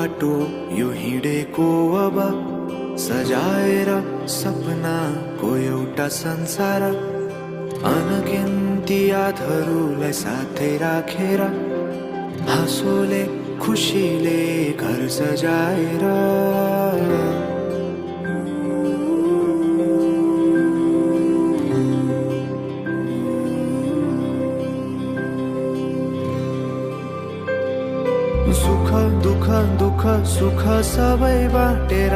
बाटो यो हिँडेको अब सजाएर सपनाको एउटा संसार अनगिन्ती यादहरूलाई साथै राखेर हाँसोले खुसीले घर सजाएर सुख दुःख दुःख सुख सबै बाटेर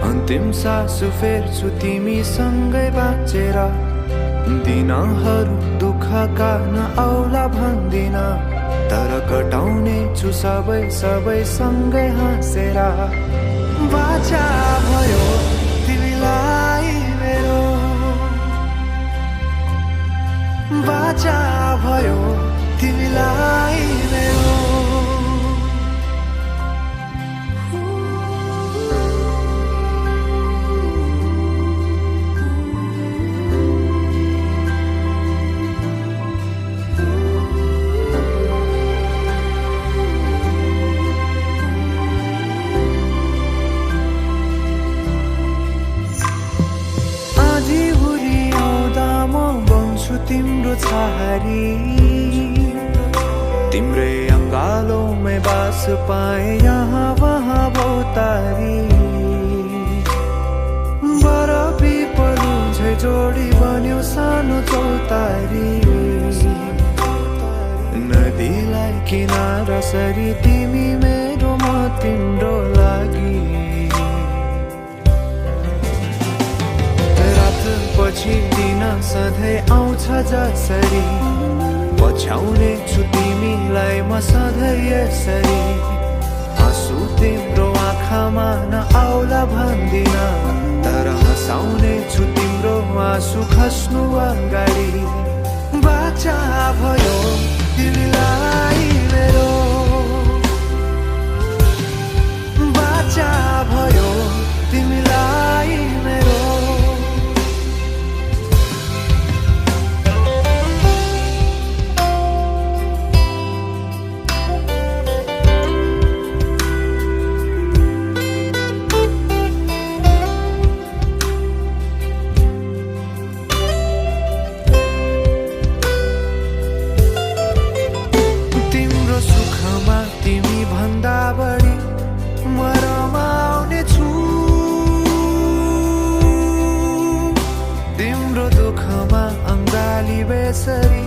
अन्तिम सास फेर्छु तिमीसँगै बाँचेर दिनहरू दुःखका नआउला भन्दिन तर कटाउने छु सबै सबै सँगै हाँसेर बाचा भयो तिमीलाई मेरो बाचा भयो तिमीलाई मेरो तिम्रो छहारी तिम्रै अङ्गालोमै बास पाए यहाँ वहाँ बहुतारी बरफी पलु झै जोडी बन्यो सानो चौतारी नदीलाई किनारा सरी तिमी मेरो म तिम्रो लागि पछि दिन सधैँ आउँछ जसरी पछ्याउने छु तिमीलाई म सधैँ यसरी आँसु तिम्रो आँखामा नआउला भन्दिन तर हँसाउने छु तिम्रो आँसु खस्नु अगाडि बाचा भयो तिमीलाई मेरो बाचा भयो तिमीलाई मेरो बेसरी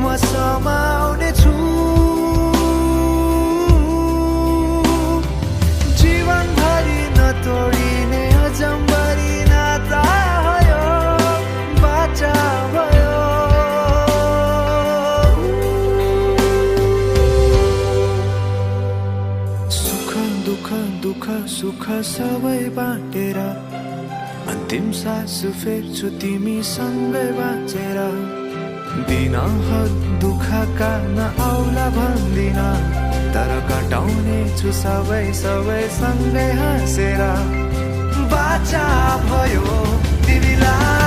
म समाउने छु जीवनभरि नतोडिने अजम्बरी नाता भयो बाचा भयो सुख दुःख दुःख सुख सबै बाटेर अन्तिम सास फेर्छु तिमीसँगै बाँचेर दिनहरू दुःखका नआउला भन्दिन तर कटाउने छु सबै सबै सँगै हाँसेर बाचा भयो तिमीलाई